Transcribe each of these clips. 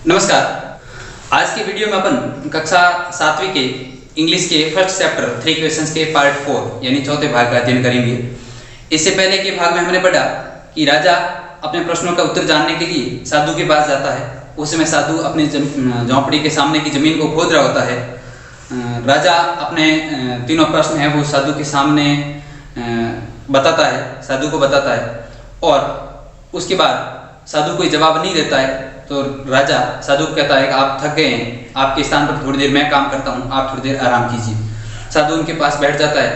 नमस्कार। आज की वीडियो में अपन कक्षा 7वीं के इंग्लिश के फर्स्ट चैप्टर 3 क्वेश्चंस के पार्ट 4 यानी चौथे भाग का अध्ययन करेंगे। इससे पहले के भाग में हमने पढ़ा कि राजा अपने प्रश्नों का उत्तर जानने के लिए साधु के पास जाता है। उस समय साधु अपनी झोंपड़ी के सामने की जमीन को खोद रहा होता है। राजा अपने तीनों प्रश्न हैं वो साधु के सामने बताता है, साधु को बताता है और उसके बाद साधु कोई जवाब नहीं देता है तो राजा साधु को कहता है कि आप थक गए हैं, आपके स्थान पर थोड़ी देर मैं काम करता हूँ, आप थोड़ी देर आराम कीजिए। साधु उनके पास बैठ जाता है,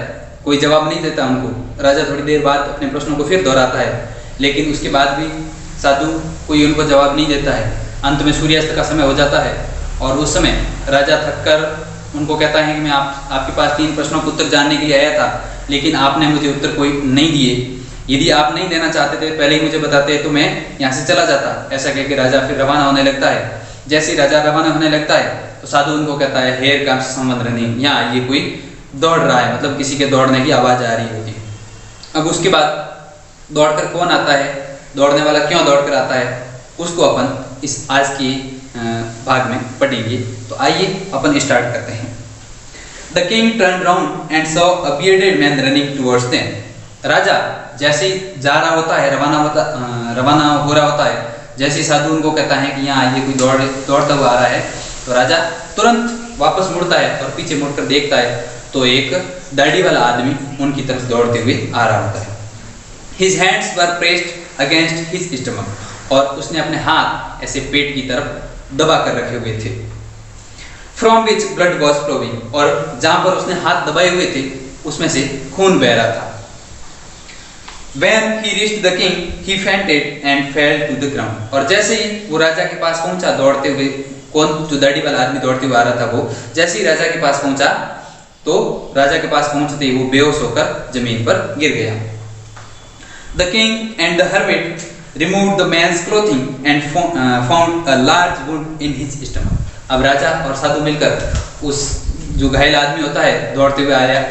कोई जवाब नहीं देता उनको। राजा थोड़ी देर बाद अपने प्रश्नों को फिर दोहराता है, लेकिन उसके बाद भी साधु कोई उनको जवाब नहीं देता है। अंत में सूर्यास्त का समय हो जाता है और उस समय राजा थककर उनको कहता है कि मैं आपके पास 3 प्रश्नों का उत्तर जानने के लिए आया था, लेकिन आपने मुझे उत्तर कोई नहीं दिए। यदि आप नहीं देना चाहते थे पहले ही मुझे बताते तो मैं यहाँ से चला जाता। ऐसा कहकर राजा फिर रवाना होने लगता है। जैसे ही राजा रवाना होने लगता है तो साधु उनको कहता है हेयर का संबंध नहीं, यहाँ ये कोई दौड़ रहा है, मतलब किसी के दौड़ने की आवाज़ आ रही होती है। अब उसके बाद दौड़कर कौन आता है, दौड़ने वाला क्यों दौड़कर आता है, उसको अपन इस आज के भाग में पढ़ेंगे। तो आइए अपन स्टार्ट करते हैं। The king turn round and saw a bearded man running towards them. राजा जैसे ही जा रहा होता है, रवाना हो रहा होता है, जैसे ही साधु उनको कहता है कि यहाँ आइए कोई दौड़ता हुआ आ रहा है, तो राजा तुरंत वापस मुड़ता है और पीछे मुड़कर देखता है तो एक दाढ़ी वाला आदमी उनकी तरफ दौड़ते हुए आ रहा होता है। His hands were pressed against his stomach, और उसने अपने हाथ ऐसे पेट की तरफ दबा कर रखे हुए थे। From which blood was flowing, और जहाँ पर उसने हाथ दबाए हुए थे उसमें से खून बह रहा था। When he reached the king, he fainted and fell to the ground, और जैसे ही वो राजा के पास पहुंचा दौड़ते हुए, कौन जो दाढ़ी वाला आदमी दौड़ते हुए आ रहा था वो, जैसे ही राजा के पास पहुंचा तो राजा के पास पहुंचते ही वो बेहोश होकर जमीन पर गिर गया। The king and the hermit removed the man's clothing and found a large wound in his stomach. अब राजा और साधु मिलकर उस जो घायल आदमी होता है दौड़ते हुए आया,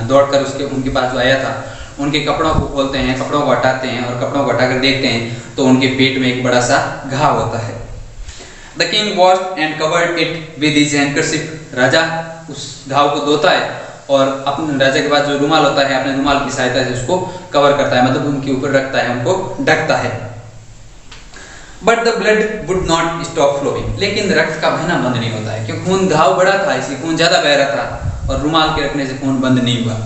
दौड़कर उनके पास जो आया था, उनके कपड़ों को खोलते हैं, कपड़ों को हटाते हैं और कपड़ों को हटाकर देखते हैं तो उनके पेट में एक बड़ा सा घाव होता है। The king washed and covered it with his handkerchief. राजा उस घाव को धोता है और अपने राजा के पास जो रुमाल होता है अपने रुमाल की सहायता से उसको कवर करता है, मतलब उनके ऊपर रखता है, उनको ढकता है। But the blood would not stop flowing. लेकिन रक्त का बहना बंद नहीं होता है क्योंकि खून घाव बड़ा था, इसलिए खून ज्यादा बह रहा था और रुमाल के रखने से खून बंद नहीं हुआ।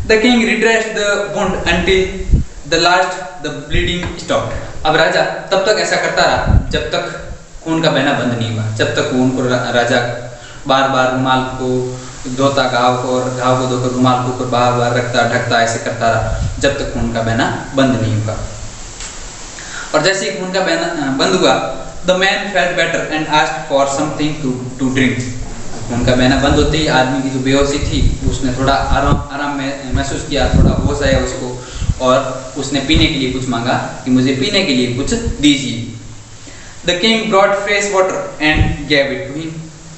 The king redressed the wound until the last the bleeding stopped. अब राजा तब तक ऐसा करता रहा जब तक खून का बहना बंद नहीं हुआ, जब तक उनको राजा बार बार रुमाल को धोता घाव को और घाव को धोकर रुमाल को ऊपर बार बार रखता ढकता ऐसे करता रहा जब तक खून का बहना बंद नहीं हुआ। और जैसे ही खून का बहना बंद हुआ, the man felt better and asked for something to drink. खून का बहना बंद होते ही आदमी की जो बेहोशी थी उसने थोड़ा आराम में महसूस किया, थोड़ा होश आया उसको और उसने पीने के लिए कुछ मांगा कि मुझे पीने के लिए कुछ दीजिए। The king brought fresh water and gave it to him.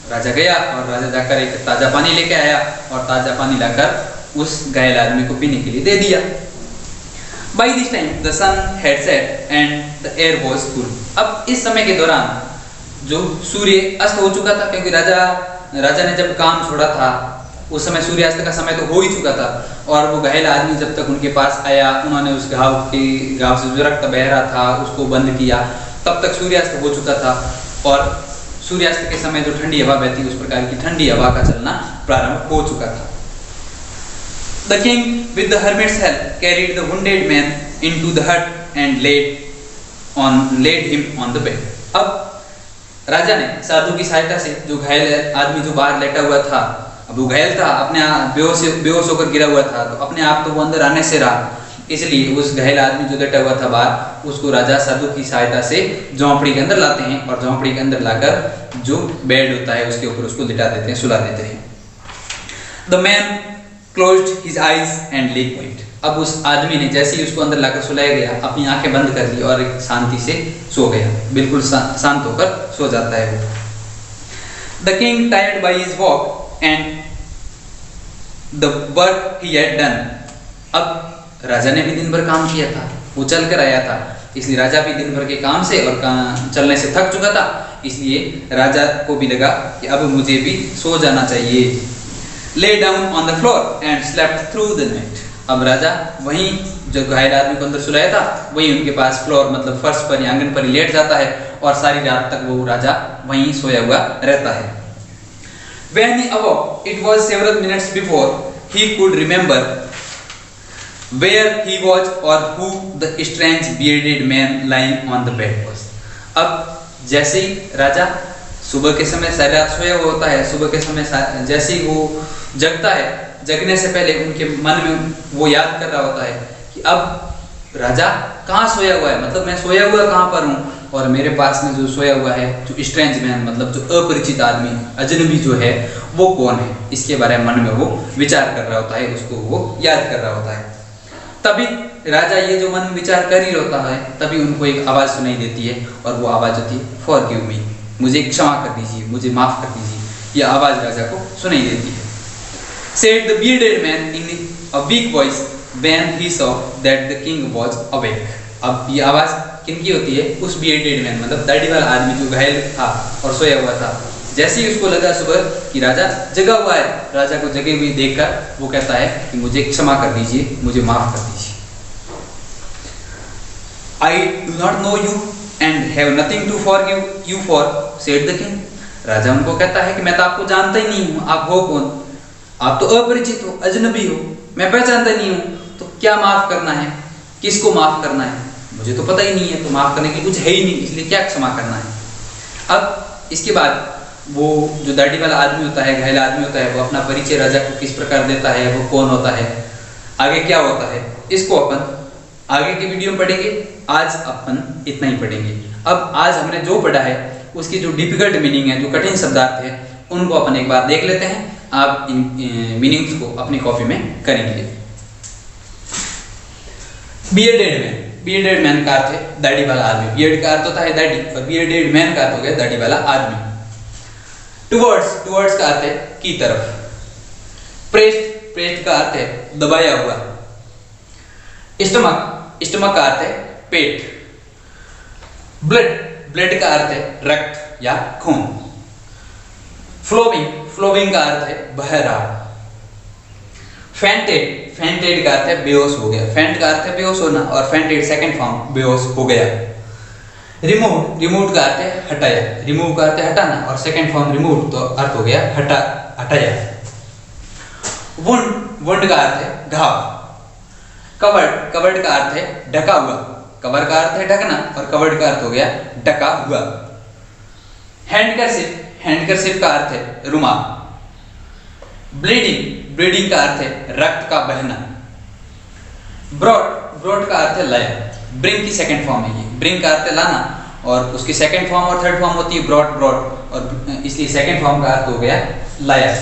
राजा गया और राजा जाकर एक ताज़ा पानी लेके आया और ताज़ा पानी लाकर उस घायल आदमी को पीने के लिए दे दिया। By this time the sun had set and the air was cool. अब इस समय के दौरान जो सूर्य अस्त हो चुका था, क्योंकि राजा ने जब काम छोड़ा था उस समय सूर्यास्त का समय तो हो ही चुका था और वो घायल आदमी जब तक उनके पास आया, उन्होंने उस घाव से जो रक्त बह रहा था उसको बंद किया, तब तक सूर्यास्त हो चुका था और सूर्यास्त के समय जो ठंडी हवा बहती उस प्रकार की ठंडी हवा का चलना प्रारंभ हो चुका था। The king with the hermit's help carried the wounded man into the hut and laid him on the bed. अब राजा ने साधु की सहायता से जो घायल आदमी जो बाहर लेटा हुआ था, अब वो घायल था, अपने बेहोश होकर गिरा हुआ था, तो अपने आप तो वो अंदर आने से रहा, इसलिए उस घायल आदमी जो लेटा हुआ था बाहर उसको राजा साधु की सहायता से झोंपड़ी के अंदर लाते हैं और झोंपड़ी के अंदर लाकर जो बेड होता है उसके ऊपर उसको लिटा देते हैं, सुला देते हैं। The man closed his eyes and lay quiet. अब उस आदमी ने जैसे ही उसको अंदर लाकर सुलाया गया अपनी आंखें बंद कर ली और एक शांति से सो गया, बिल्कुल शांत होकर सो जाता है वो। The king tired by his walk and the work he had done. अब राजा ने भी दिन भर काम किया था, वो चल कर आया था, इसलिए राजा भी दिन भर के काम से और चलने से थक चुका था, इसलिए राजा को भी लगा कि अब मुझे भी सो जाना चाहिए। Lay down on the floor and slept through the night. अब राजा वहीं जो घायल आदमी को अंदर सुलाया था वहीं उनके पास फ्लोर मतलब फर्श पर या आंगन पर ही लेट जाता है और सारी रात तक वो राजा वहीं सोया हुआ रहता है। When he awoke, it was several minutes before he could remember where he was or who the strange bearded man lying on the bed was. अब जैसे ही राजा सुबह के समय सारी रात सोया हुआ होता है, सुबह के समय जैसे ही वो जगता है, जगने से पहले उनके मन में वो याद कर रहा होता है कि अब राजा कहाँ सोया हुआ है, मतलब मैं सोया हुआ कहाँ पर हूँ और मेरे पास में जो सोया हुआ है जो स्ट्रेंज मैन मतलब जो अपरिचित आदमी अजनबी जो है वो कौन है, इसके बारे में मन में वो विचार कर रहा होता है, उसको वो याद कर रहा होता है। तभी राजा ये जो मन में विचार कर ही होता है तभी उनको एक आवाज़ सुनाई देती है और वो आवाज़ होती है फॉरगिव मी, मुझे क्षमा कर दीजिए, मुझे माफ़ कर दीजिए। यह आवाज़ राजा को सुनाई देती है। Said the bearded man in a weak voice when he saw that the king was awake. अब ये आवाज़ किनकी होती है? उस bearded man मतलब दाढ़ी वाला आदमी जो घायल था और सोया हुआ था। जैसे ही उसको लगा सुबह कि राजा जगा हुआ है, राजा को जगे हुए देखकर वो कहता है कि मुझे क्षमा कर दीजिए, मुझे माफ कर दीजिए। I do not know you and have nothing to forgive you for, said the king. राजा उनको कहता है कि मैं तो आपको जानता ही नहीं हूँ, आप हो कौन? आप तो अपरिचित हो, अजनबी हो, मैं पहचानता नहीं हूँ, तो क्या माफ करना है, किसको माफ करना है, मुझे तो पता ही नहीं है, तो माफ करने की कुछ है ही नहीं, इसलिए क्या क्षमा करना है। अब इसके बाद वो जो दाढ़ी वाला आदमी होता है, घायल आदमी होता है, वो अपना परिचय राजा को किस प्रकार देता है, वो कौन होता है, आगे क्या होता है, इसको अपन आगे की वीडियो में पढ़ेंगे। आज अपन इतना ही पढ़ेंगे। अब आज हमने जो पढ़ा है उसकी जो डिफिकल्ट मीनिंग है, जो कठिन शब्दार्थ है, उनको अपन एक बार देख लेते हैं। आप इन मीनिंग्स को अपनी कॉपी में करेंगे। बियर्डेड मैन, बियर्डेड मैन का अर्थ है दाढ़ी वाला आदमी। बियर्ड का अर्थ होता है दाढ़ी और बियर्डेड मैन का अर्थ हो गया दाढ़ी वाला आदमी। टुवर्ड्स, टुवर्ड्स का अर्थ है की तरफ। प्रेस्ड, प्रेस्ड का अर्थ है दबाया हुआ। स्टमक, स्टमक का अर्थ है पेट। ब्लड, ब्लड का अर्थ है रक्त या खून। फ्लोविंग, फ्लोविंग का अर्थ है बह रहा। फेंटेड, फेंटेड का अर्थ है बेहोश हो गया। फेंट का अर्थ है बेहोश होना और फेंटेड सेकंड फॉर्म बेहोश हो गया। रिमूव, रिमूव का अर्थ है हटाया। रिमूव का अर्थ है हटाना और सेकंड फॉर्म रिमूव तो अर्थ हो गया हटा, हटाया। वुंड, वुंड का अर्थ है घाव। कवर्ड, कवर्ड का अर्थ है ढका हुआ। कवर का अर्थ है ढकना और कवर्ड का अर्थ हो गया ढका हुआ। हैंडकरशिप, हैंडकरशिप का अर्थ है रुमाल। ब्लीडिंग, ब्लीडिंग का अर्थ है रक्त का बहना। ब्रॉड, ब्रॉड का अर्थ है लाया। ब्रिंग की सेकंड फॉर्म है ये। ब्रिंग का अर्थ है लाना और उसकी सेकंड फॉर्म और थर्ड फॉर्म होती है ब्रॉड, ब्रॉड और इसलिए सेकंड फॉर्म का अर्थ हो गया लाया।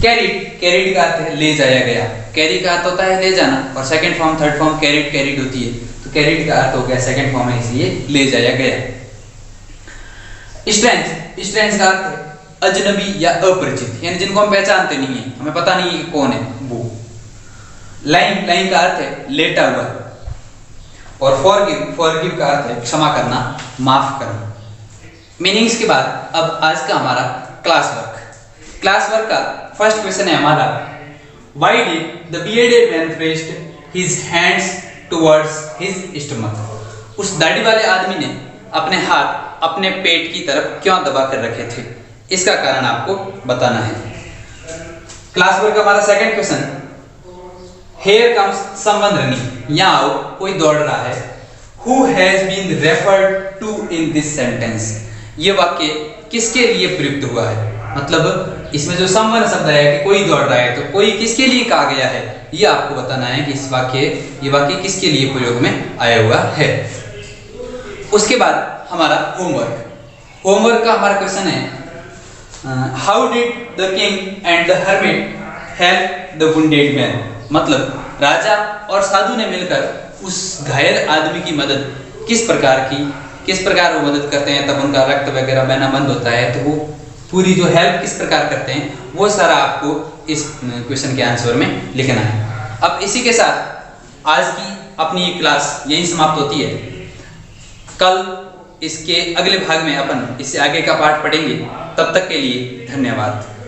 कैरिड, कैरिड का अर्थ है ले जाया गया। कैरी का अर्थ होता है ले जाना और second form third form carried, carried होती है, तो कैरिड का अर्थ हो गया सेकंड फॉर्म है इसलिए ले जाया गया। स्ट्रेंज, स्ट्रेंज का अर्थ है अजनबी या अपरिचित, यानी जिनको हम पहचानते नहीं है, हमें पता नहीं है कौन है वो। लाइन, लाइन का अर्थ है लेटा हुआ और फॉरगिव, फॉरगिव का अर्थ है क्षमा करना, माफ करना। मीनिंग्स के बाद अब आज का हमारा क्लास वर्क। क्लास वर्क का फर्स्ट क्वेश्चन है हमारा, Why did the bearded man raised his hands towards his stomach? उस दाढ़ी वाले आदमी ने अपने हाथ अपने पेट की तरफ क्यों दबा कर रखे थे, इसका कारण आपको बताना है। क्लास वर्क का हमारा second question, Here comes someone running. यहाँ आओ, कोई दौड़ रहा है। Who has been referred to in this sentence? ये वाक्य किसके लिए प्रयुक्त हुआ है, मतलब इसमें जो someone शब्द है कि कोई दौड़ रहा है तो कोई किसके लिए कहा गया है, ये आपको बताना है कि इस वाक्य, ये वाक्य किसके लिए प्रयोग में आया हुआ है। उसके बाद हमारा होमवर्क। होमवर्क का हमारा क्वेश्चन है, how did the king and the hermit help the wounded man? मतलब राजा और साधु ने मिलकर उस घायल आदमी की मदद किस प्रकार की, किस प्रकार वो मदद करते हैं, तब उनका रक्त वगैरह बहना बंद होता है, तो वो पूरी जो हेल्प किस प्रकार करते हैं वो सारा आपको इस क्वेश्चन के आंसर में लिखना है। अब इसी के साथ आज की अपनी ये क्लास यहीं समाप्त होती है। कल इसके अगले भाग में अपन इससे आगे का पाठ पढ़ेंगे। तब तक के लिए धन्यवाद।